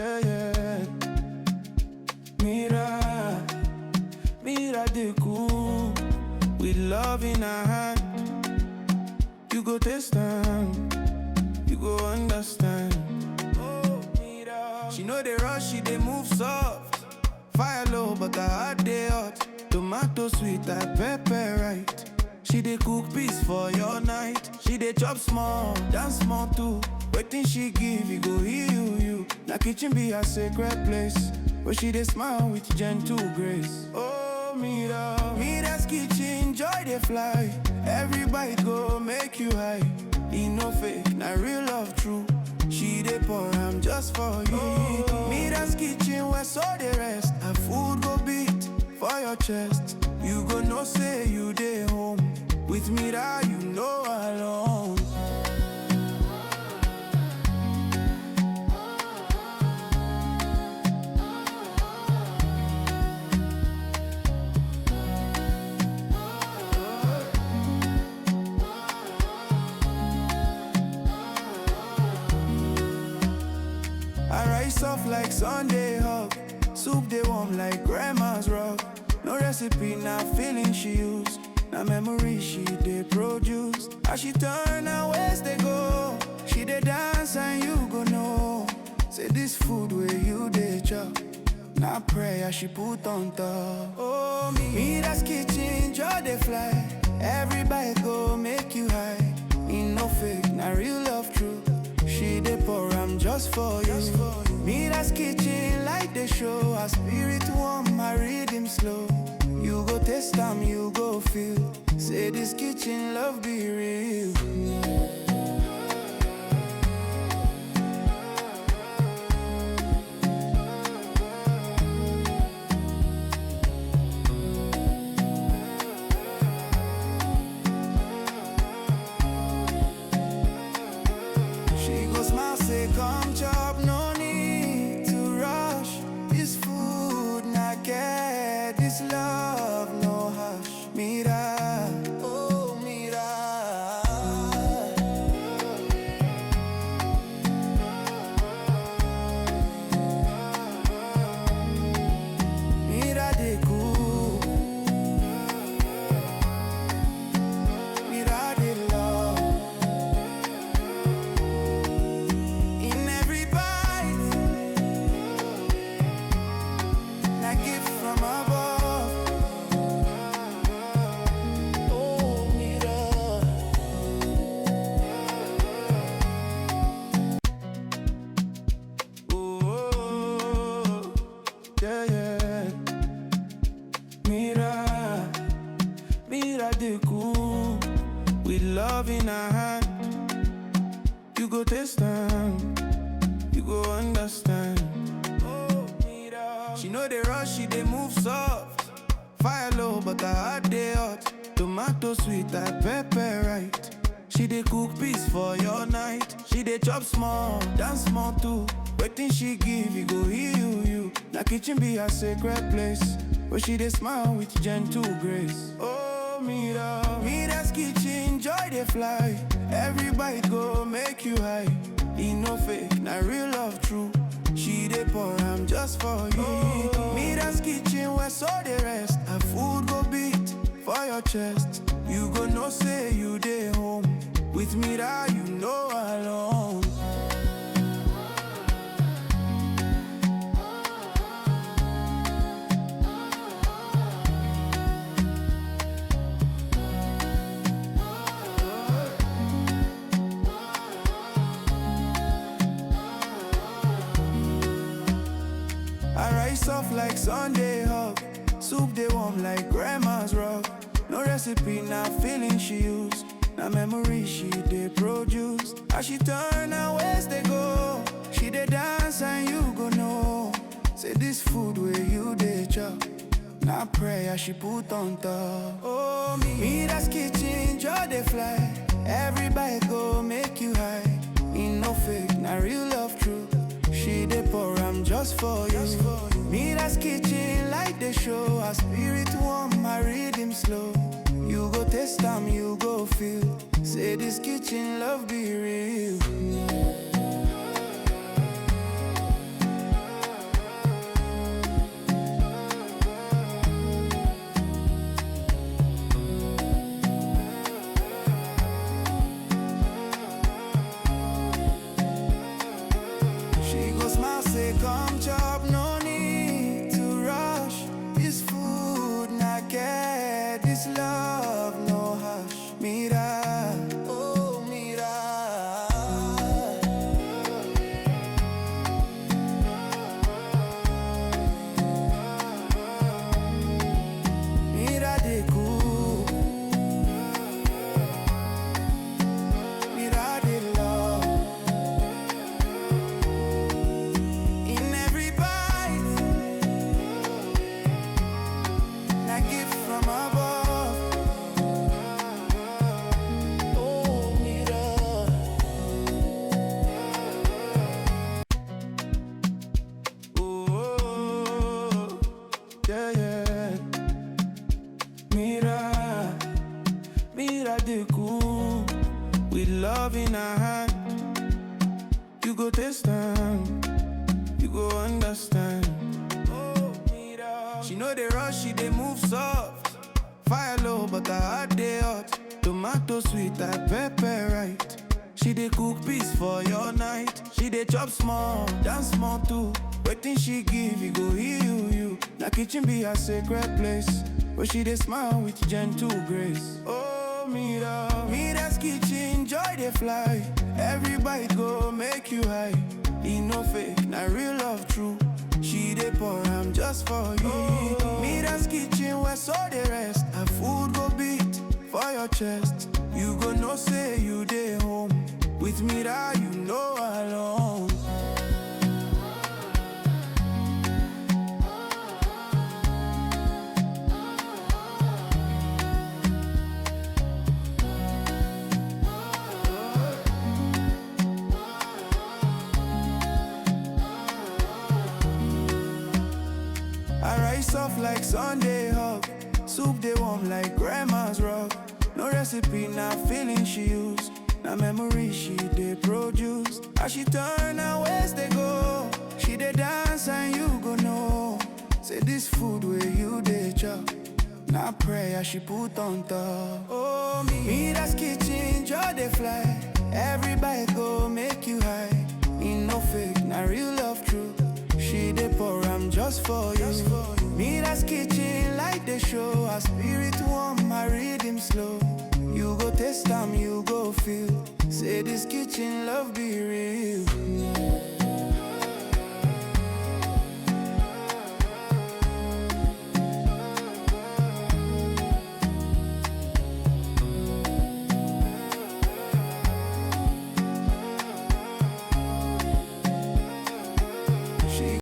yeah, yeah. Mira de cool. With love in our hand. You go taste time, you go understand. Oh, Mira. She know they rush, she they move soft. Fire low, but her heart they hot. Tomato sweet, like pepper right. She dey cook peace for your night. She dey chop small, dance small too. Waiting she give, you go heal you. Na kitchen be a sacred place, where she dey smile with gentle grace. Oh, Mira's kitchen, joy they fly. Everybody go make you high. E no fake, na real love true. She dey pour, I'm just for you. Oh. Mira's kitchen, where so they rest. Her food go beat for your chest. You go know say you dey home. With Mira, you know alone. I rise soft like Sunday hug. Soup they warm like grandma's rug. No recipe, na feeling she use. Na memory she dey produce. As she turn her waist they go. She dey dance and you go know. Say this food where you dey chop. Na prayer she put on top. Oh, Mira's kitchen, joy they fly. Everybody go make you high. E no fake, na real love true. She dey pour, I'm just for you. Mira's kitchen, like the show. Her spirit warm, my rhythm slow. You go taste time, you go feel. Say this kitchen love be real. She go smile, say come chop, no need to rush. This food not get, this love no hush. Mira, oh Mira. Mira de cool. Mira de love. In every bite, na gift from above. Oh, Mira. Oh, yeah, yeah. Mira de cool. With love in our hand. You go taste time, you go understand. Oh, Mira. She know they rush, she they move soft. Fire low, but her heart they hot. Tomato sweet, like pepper right. She dey cook peace for your night. She dey chop small, dance small too. Waiting she give, you go heal you. Na kitchen be a sacred place, where she dey smile with gentle grace. Oh, Mira's kitchen, joy they fly. Everybody go make you high. E no fake, na real love true. She dey pour, I'm just for you. Oh. Mira's kitchen, where so they rest. Her food go beat for your chest. You go know say you dey home. With Mira, you know alone. I rise soft like Sunday hug. Soup they warm like grandma's rug. No recipe, na feeling she use. Na memory she dey produce. As she turn her waist they go. She dey dance and you go know. Say this food where you dey chop. Na prayer she put on top. Oh, Mira's kitchen, joy they fly. Everybody go make you high. E no fake, na real love true. She dey pour, I'm just for you. Mira's kitchen, like the show. Her spirit warm, my rhythm slow. You go taste time, you go feel. Say this kitchen love be real. love in her hand. You go taste them, you go understand. Oh, Mira. She know they rush, she they move soft. Fire low, but her heart they hot. Tomato sweet, that pepper right. She dey cook peace for your night. She dey chop small, dance small too. Waiting she give, you go heal you. Na kitchen be a sacred place, where she dey smile with gentle grace. Oh, Mira's kitchen, joy dey fly. Every bite go make you high. E no fake, na real love true. She dey pour, I'm just for you. Oh, Mira's kitchen, where so dey rest. Her food go beat for your chest. You go know say you dey home. With Mira, you know alone. I rise soft like Sunday hug. Soup they warm like grandma's rug. No recipe, not feeling she use. Now memory she dey produce. As she turn her ways they go. She dey dance and you go know. Say this food where you dey chop. Now prayer she put on top. Oh, Mira's kitchen, joy they fly. Every bite go make you high. In no fake, now real love true. She dey pour, I'm just for you. Mira's kitchen, like the show. Her spirit warm, my rhythm slow. You go taste them, you go feel. Say this kitchen love be real.